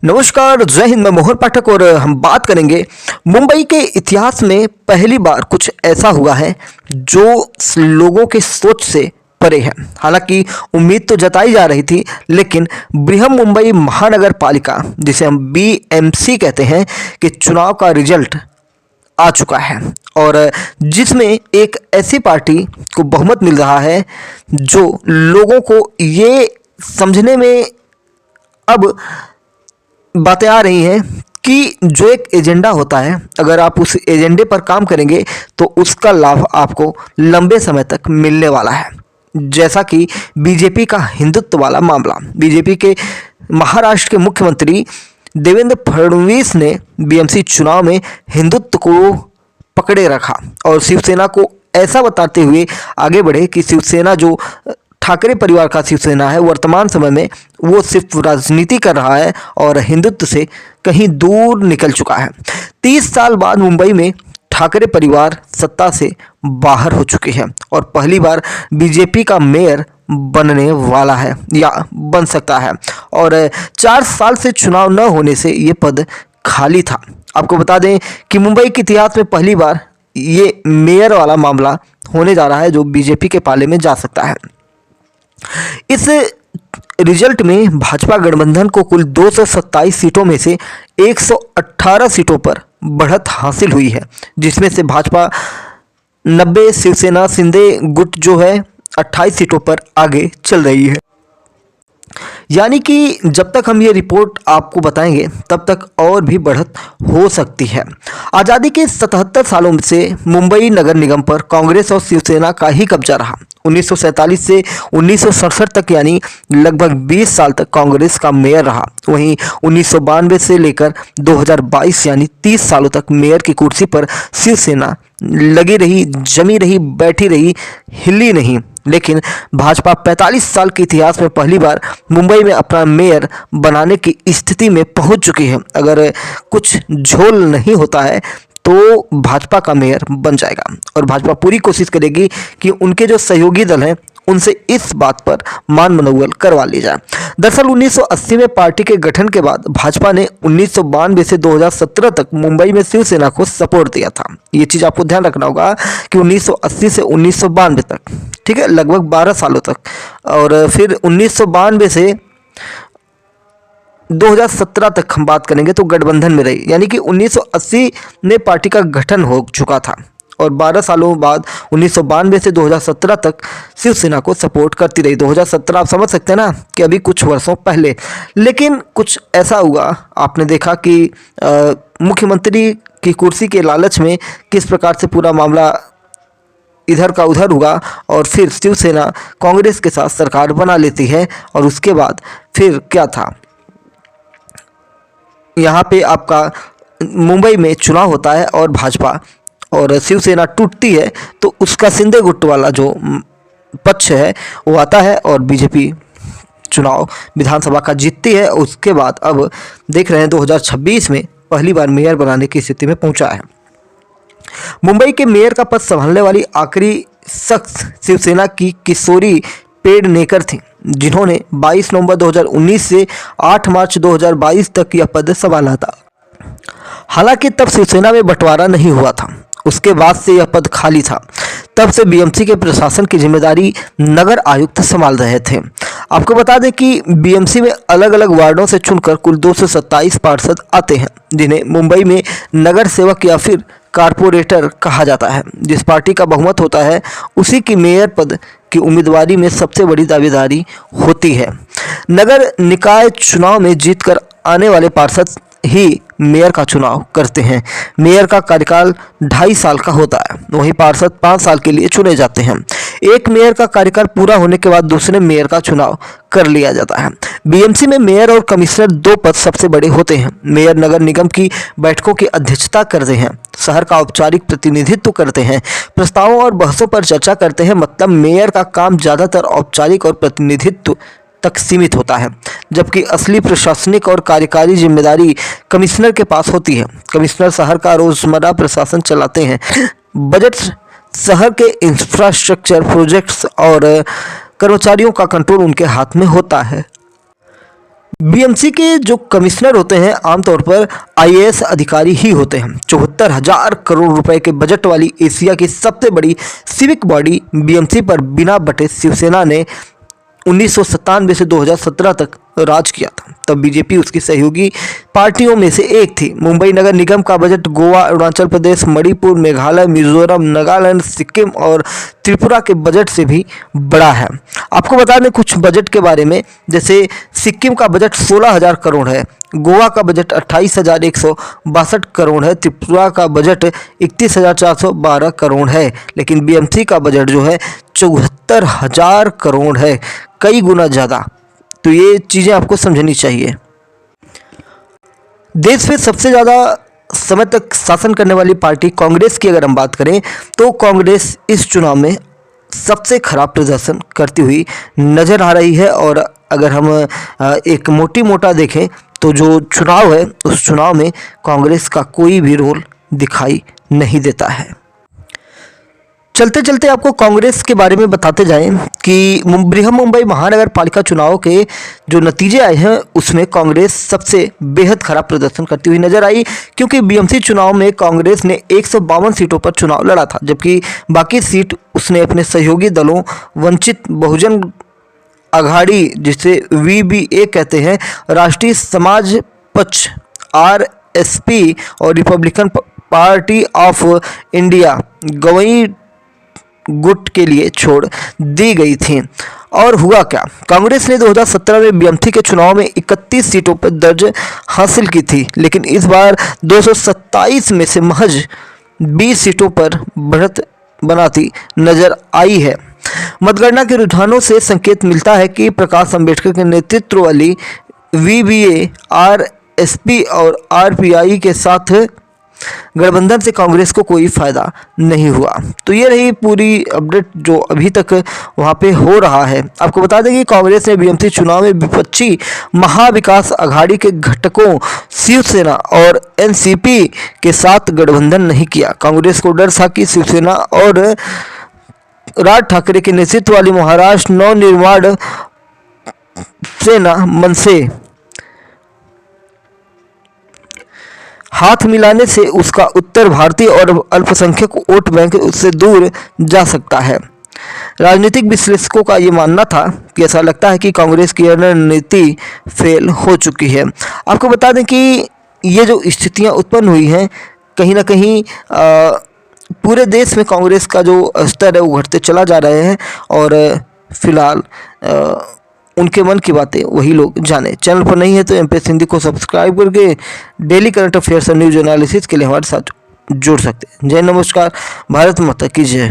नमस्कार, जय हिंद। मैं मोहन पाठक और हम बात करेंगे मुंबई के इतिहास में पहली बार कुछ ऐसा हुआ है जो लोगों के सोच से परे है। हालांकि उम्मीद तो जताई जा रही थी, लेकिन बृहन मुंबई महानगर पालिका, जिसे हम बीएमसी कहते हैं, कि चुनाव का रिजल्ट आ चुका है और जिसमें एक ऐसी पार्टी को बहुमत मिल रहा है जो लोगों को ये समझने में अब बातें आ रही हैं कि जो एक एजेंडा होता है, अगर आप उस एजेंडे पर काम करेंगे तो उसका लाभ आपको लंबे समय तक मिलने वाला है। जैसा कि बीजेपी का हिंदुत्व वाला मामला, बीजेपी के महाराष्ट्र के मुख्यमंत्री देवेंद्र फडणवीस ने बीएमसी चुनाव में हिंदुत्व को पकड़े रखा और शिवसेना को ऐसा बताते हुए आगे बढ़े कि शिवसेना जो ठाकरे परिवार का शिवसेना है, वर्तमान समय में वो सिर्फ राजनीति कर रहा है और हिंदुत्व से कहीं दूर निकल चुका है। 30 साल बाद मुंबई में ठाकरे परिवार सत्ता से बाहर हो चुके हैं और पहली बार बीजेपी का मेयर बनने वाला है या बन सकता है और 4 साल से चुनाव न होने से ये पद खाली था। आपको बता दें कि मुंबई के इतिहास में पहली बार ये मेयर वाला मामला होने जा रहा है जो बीजेपी के पाले में जा सकता है। इस रिजल्ट में भाजपा गठबंधन को कुल 227 सीटों में से 118 सीटों पर बढ़त हासिल हुई है, जिसमें से भाजपा 90, शिवसेना शिंदे गुट जो है 28 सीटों पर आगे चल रही है। यानी कि जब तक हम ये रिपोर्ट आपको बताएंगे तब तक और भी बढ़त हो सकती है। आज़ादी के 77 सालों से मुंबई नगर निगम पर कांग्रेस और शिवसेना का ही कब्जा रहा। 1947 से 1967 तक यानी लगभग 20 साल तक कांग्रेस का मेयर रहा। वहीं 1992 से लेकर 2022 यानी 30 सालों तक मेयर की कुर्सी पर शिवसेना लगी रही, जमी रही, बैठी रही, हिली नहीं। लेकिन भाजपा 45 साल के इतिहास में पहली बार मुंबई में अपना मेयर बनाने की स्थिति में पहुंच चुकी है। अगर कुछ झोल नहीं होता है तो भाजपा का मेयर बन जाएगा और भाजपा पूरी कोशिश करेगी कि उनके जो सहयोगी दल हैं उनसे इस बात पर मान मनौवल करवा ली जाए। दरअसल 1980 में पार्टी के गठन के बाद भाजपा ने 1992 से 2017 तक मुंबई में शिवसेना को सपोर्ट दिया था। ये चीज़ आपको ध्यान रखना होगा कि 1980 से 1992 तक, ठीक है, लगभग 12 सालों तक, और फिर 1992 से 2017 तक हम बात करेंगे तो गठबंधन में रही। यानी कि 1980 में पार्टी का गठन हो चुका था और 12 सालों बाद 1992 से 2017 तक शिवसेना को सपोर्ट करती रही। 2017 आप समझ सकते हैं ना कि अभी कुछ वर्षों पहले। लेकिन कुछ ऐसा हुआ, आपने देखा कि मुख्यमंत्री की कुर्सी के लालच में किस प्रकार से पूरा मामला इधर का उधर हुआ और फिर शिवसेना कांग्रेस के साथ सरकार बना लेती है। और उसके बाद फिर क्या था, यहाँ पे आपका मुंबई में चुनाव होता है और भाजपा और शिवसेना टूटती है तो उसका शिंदे गुट वाला जो पक्ष है वो आता है और बीजेपी चुनाव विधानसभा का जीतती है। उसके बाद अब देख रहे हैं 2026 में पहली बार मेयर बनाने की स्थिति में पहुंचा है। मुंबई के मेयर का पद संभालने वाली आखिरी शख्स शिवसेना की किशोरी पेडनेकर थी, जिन्होंने 22 नवंबर 2019 से 8 मार्च 2022 तक यह पद संभाला था। हालांकि तब शिवसेना में बंटवारा नहीं हुआ था, उसके बाद से यह पद खाली था। तब से बीएमसी के प्रशासन की जिम्मेदारी नगर आयुक्त संभाल रहे थे। आपको बता दें कि बीएमसी में अलग अलग वार्डों से चुनकर कुल 227 पार्षद आते हैं, जिन्हें मुंबई में नगर सेवक या फिर कारपोरेटर कहा जाता है। जिस पार्टी का बहुमत होता है उसी की मेयर पद की उम्मीदवारी में सबसे बड़ी दावेदारी होती है। नगर निकाय चुनाव में जीतकर आने वाले पार्षद ही मेयर का चुनाव करते हैं। मेयर का कार्यकाल 2.5 साल का होता है, वहीं पार्षद 5 साल के लिए चुने जाते हैं। एक मेयर का कार्यकाल पूरा होने के बाद दूसरे मेयर का चुनाव कर लिया जाता है। बीएमसी में मेयर और कमिश्नर 2 पद सबसे बड़े होते हैं। मेयर नगर निगम की बैठकों की अध्यक्षता करते हैं, शहर का औपचारिक प्रतिनिधित्व करते हैं, प्रस्तावों और बहसों पर चर्चा करते हैं। मतलब मेयर का काम ज़्यादातर औपचारिक और प्रतिनिधित्व तक सीमित होता है, जबकि असली प्रशासनिक और कार्यकारी जिम्मेदारी कमिश्नर के पास होती है। कमिश्नर शहर का रोजमर्रा प्रशासन चलाते हैं, बजट, शहर के इंफ्रास्ट्रक्चर प्रोजेक्ट्स और कर्मचारियों का कंट्रोल उनके हाथ में होता है। बीएमसी के जो कमिश्नर होते हैं आमतौर पर आईएएस अधिकारी ही होते हैं। 74,000 करोड़ रुपए के बजट वाली एशिया की सबसे बड़ी सिविक बॉडी बीएमसी पर बिना बटे शिवसेना ने 1997 से 2017 तक राज किया था। तब बीजेपी उसकी सहयोगी पार्टियों में से एक थी। मुंबई नगर निगम का बजट गोवा, अरुणाचल प्रदेश, मणिपुर, मेघालय, मिजोरम, नागालैंड, सिक्किम और त्रिपुरा के बजट से भी बड़ा है। आपको बता दें कुछ बजट के बारे में, जैसे सिक्किम का बजट 16,000 करोड़ है, गोवा का बजट 28,162 करोड़ है, त्रिपुरा का बजट 31,412 करोड़ है, लेकिन बीएमसी का बजट जो है 74,000 करोड़ है, कई गुना ज़्यादा। तो ये चीज़ें आपको समझनी चाहिए। देश में सबसे ज़्यादा समय तक शासन करने वाली पार्टी कांग्रेस की अगर हम बात करें तो कांग्रेस इस चुनाव में सबसे खराब प्रदर्शन करती हुई नज़र आ रही है। और अगर हम एक मोटा देखें तो जो चुनाव है उस चुनाव में कांग्रेस का कोई भी रोल दिखाई नहीं देता है। चलते चलते आपको कांग्रेस के बारे में बताते जाएं कि बृहन मुंबई महानगर पालिका चुनाव के जो नतीजे आए हैं उसमें कांग्रेस सबसे बेहद खराब प्रदर्शन करती हुई नजर आई, क्योंकि बीएमसी चुनाव में कांग्रेस ने 152 सीटों पर चुनाव लड़ा था, जबकि बाकी सीट उसने अपने सहयोगी दलों वंचित बहुजन अघाड़ी, जिसे VBA कहते हैं, राष्ट्रीय समाज पक्ष RSP और Republican party of India Gavai गुट के लिए छोड़ दी गई थी। और हुआ क्या, कांग्रेस ने 2017 में बीएमसी के चुनाव में 31 सीटों पर दर्ज हासिल की थी, लेकिन इस बार 227 में से महज 20 सीटों पर बढ़त बनाती नजर आई है। मतगणना के रुझानों से संकेत मिलता है कि प्रकाश अंबेडकर के नेतृत्व वाली VBA, RSP और RPI के साथ गठबंधन से कांग्रेस को कोई फायदा नहीं हुआ। तो ये रही पूरी अपडेट जो अभी तक वहाँ पे हो रहा है। आपको बता दें कि कांग्रेस ने बीएमसी चुनाव में विपक्षी महाविकास अघाड़ी के घटकों शिवसेना और एनसीपी के साथ गठबंधन नहीं किया। कांग्रेस को डर था कि शिवसेना और राज ठाकरे के नेतृत्व वाली महाराष्ट्र नवनिर्माण सेना मनसे हाथ मिलाने से उसका उत्तर भारतीय और अल्पसंख्यक वोट बैंक उससे दूर जा सकता है। राजनीतिक विश्लेषकों का ये मानना था कि ऐसा लगता है कि कांग्रेस की रणनीति फेल हो चुकी है। आपको बता दें कि ये जो स्थितियां उत्पन्न हुई हैं, कहीं ना कहीं पूरे देश में कांग्रेस का जो स्तर है वो घटते चला जा रहे हैं और फिलहाल उनके मन की बातें वही लोग जाने। चैनल पर नहीं है तो एमपीएस हिंदी को सब्सक्राइब करके डेली करंट अफेयर्स और न्यूज एनालिसिस के लिए हमारे साथ जुड़ सकते हैं। जय नमस्कार, भारत माता की जय।